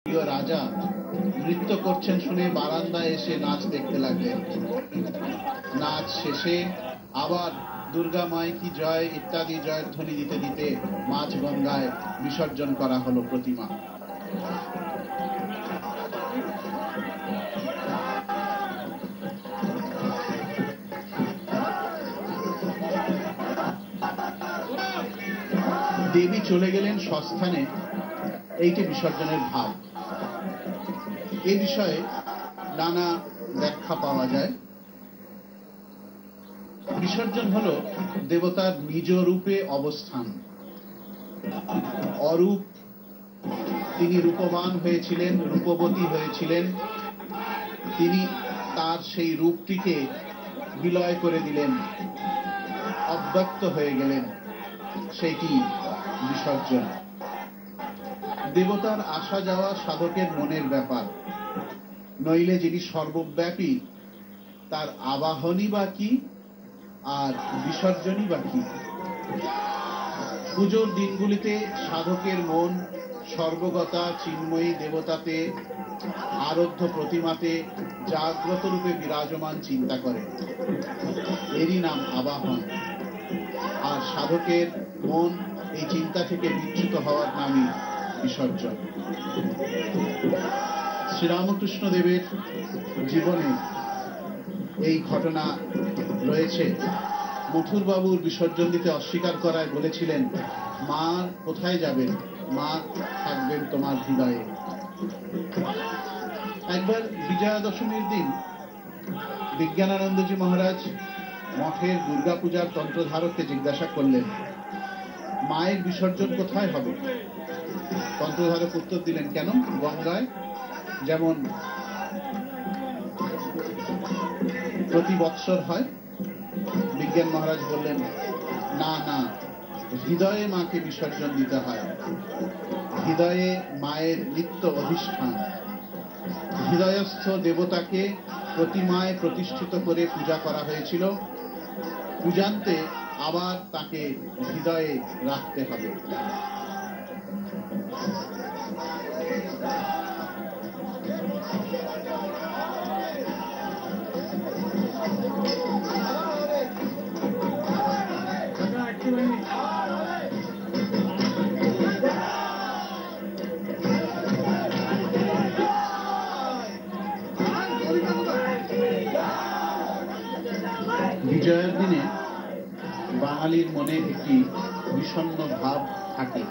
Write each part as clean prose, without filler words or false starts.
প্রিয় রাজা নৃত্য করছেন শুনে বারান্দায় এসে নাচ দেখতে লাগলেন। নাচ শেষে আবার দুর্গা মাই কি জয় ইত্যাদি জয়ধ্বনি দিতে দিতে মাঝ গঙ্গায় বিসর্জন করা হলো প্রতিমা। দেবী চলে গেলেন স্বস্থানে, এইটি বিসর্জনের ভাব। এ বিষয়ে নানা ব্যাখ্যা পাওয়া যায়। বিসর্জন হলো দেবতার নিজ রূপে অবস্থান। অরূপ তিনি রূপবান হয়েছিলেন, রূপবতী হয়েছিলেন, তিনি তার সেই রূপটিকে বিলয় করে দিলেন, অব্যক্ত হয়ে গেলেন, সেইটি বিসর্জন। দেবতার আসা যাওয়া সাধকের মনের ব্যাপার, নইলে যিনি সর্বব্যাপী তার আবাহনই বা কি আর বিসর্জনই বা কি। পুজোর দিনগুলিতে সাধকের মন সর্বগতা চিন্ময়ী দেবতাতে, আরাধ্য প্রতিমাতে জাগ্রত রূপে বিরাজমান চিন্তা করে, এরই নাম আবাহন। আর সাধকের মন এই চিন্তা থেকে বিচ্যুত হওয়ার নামই বিসর্জন। শ্রীরামকৃষ্ণ দেবের জীবনে এই ঘটনা রয়েছে। মথুর বাবুর বিসর্জন দিতে অস্বীকার করায় বলেছিলেন, মা কোথায় যাবেন, মা থাকবেন তোমার হৃদয়ে। একবার বিজয়া দশমীর দিন বিজ্ঞানানন্দজি মহারাজ মঠের দুর্গা পূজার তন্ত্রধারককে জিজ্ঞাসা করলেন, মায়ের বিসর্জন কোথায় হবে? তন্ত্রধারক উত্তর দিলেন, কেন, গঙ্গায় যেমন প্রতি বৎসর হয়? বিজ্ঞান মহারাজ বললেন, না না, হৃদয়ে মাকে বিসর্জন দিতে হয়। হৃদয়ে মায়ের নিত্য অধিষ্ঠান। হৃদয়স্থ দেবতাকে প্রতিমায় প্রতিষ্ঠিত করে পূজা করা হয়েছিল, পূজান্তে আবার তাকে হৃদয়ে রাখতে হবে। বিজয়ের দিনে বাঙালির মনে একটি বিষণ্ণ ভাব থাকে।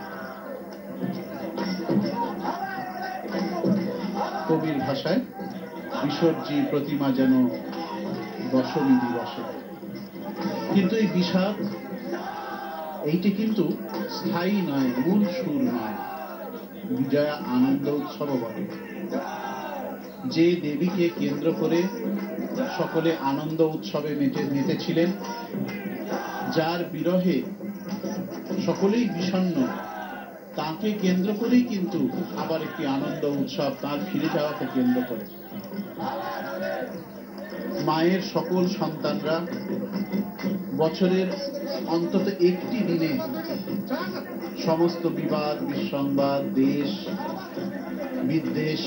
কবির ভাষায় বিসর্জি প্রতিমা যেন দশমী দিবসে। কিন্তু এই বিষাদ এইটি কিন্তু স্থায়ী নয়, মূল সুর নয়। বিজয়া আনন্দ উৎসব বলে। যে দেবীকে কেন্দ্র করে সকলে আনন্দ উৎসবে মেতেছিলেন, যার বিরহে সকলেই বিষণ্ণ, তাকে কেন্দ্র করেই কিন্তু আবার একটি আনন্দ উৎসব তার ফিরে যাওয়াকে কেন্দ্র করে। মায়ের সকল সন্তানরা বছরের অন্তত একটি দিনে সমস্ত বিবাদ বিসংবাদ, দেশ বিদ্বেষ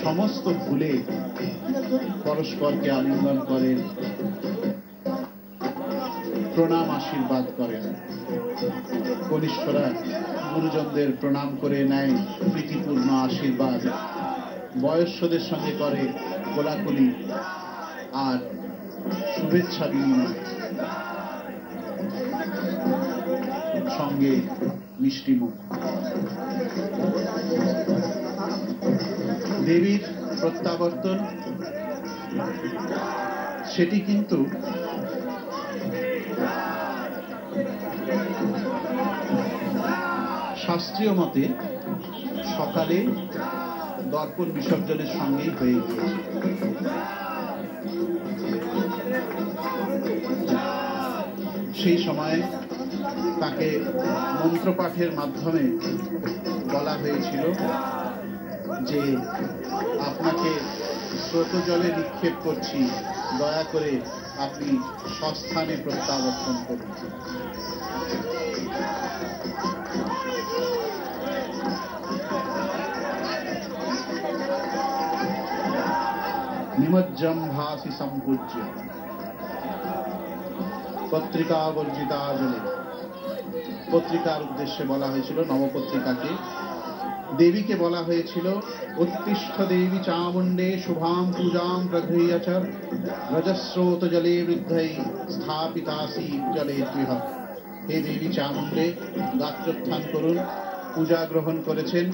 সমস্ত ভুলে পরস্পরকে আলিঙ্গন করেন, প্রণাম আশীর্বাদ করেন। কনিষ্ঠরা গুরুজনদের প্রণাম করে নেয় প্রীতিপূর্ণ আশীর্বাদ, বয়স্কদের সঙ্গে করে কোলাকুলি আর শুভেচ্ছা বিনিময়, সঙ্গে মিষ্টি মুখ। দেবীর প্রত্যাবর্তন সেটি কিন্তু শাস্ত্রীয় মতে সকালে দর্পণ বিসর্জনের সঙ্গেই হয়ে গিয়েছে। সেই সময় তাকে মন্ত্রপাঠের মাধ্যমে বলা হয়েছিল যে আপনাকে স্রোত জলে নিক্ষেপ করছি, দয়া করে আপনি স্বস্থানে প্রত্যাবর্তন করুন। নিমজ্জম ভাসি সম্পূজ্য পত্রিকা বর্জিতা জলে। পত্রিকার উদ্দেশ্যে বলা হয়েছিল, নবপত্রিকাকে, দেবীকে বলা হয়েছিল উত্তিষ্ঠ দেবী চামুণ্ডে শুভাম পূজাম প্রগৃহ্য চ রজস্রোত জলে বৃদ্ধৈ স্থাপিতাসি জলে গৃহ। হে দেবী চামুণ্ডে, গাত্রোত্থান করুন। পূজা গ্রহণ করেছেন,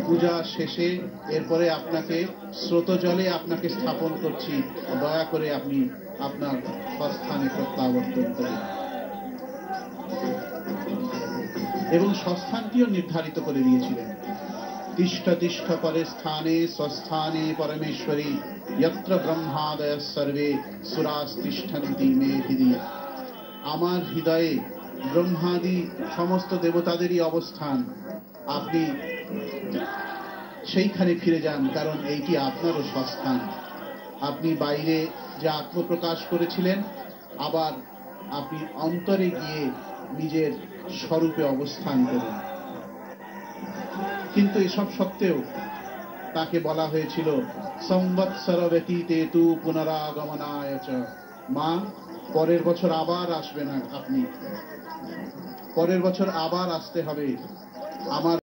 পূজা শেষে এরপরে আপনাকে স্রোত জলে আপনাকে স্থাপন করছি, দয়া করে আপনি আপনার স্বস্থানে প্রত্যাবর্তন করুন। এবং স্বস্থানটিও নির্ধারিত করে দিয়েছিলেন। তিষ্ঠ তিষ্ঠ পরে স্থানে স্বস্থানে পরমেশ্বরী যত্র ব্রহ্মাদয় সর্বে সুরাস্তিষ্ঠন্তি মে হৃদি। আমার হৃদয়ে ব্রহ্মাদি সমস্ত দেবতাদেরই অবস্থান। আপনি সেইখানে ফিরে যান, কারণ এইটি আপনারও স্বস্থান। আপনি বাইরে যে আত্মপ্রকাশ করেছিলেন, আবার আপনি অন্তরে গিয়ে নিজের স্বরূপে অবস্থান করুন। কিন্তু এসব সত্ত্বেও তাকে বলা হয়েছিল সংবৎসর ব্যতীতে তু পুনরাগমনায় চ। মা, পরের বছর আবার আসবেন, আপনি পরের বছর আবার আসতে হবে। আমার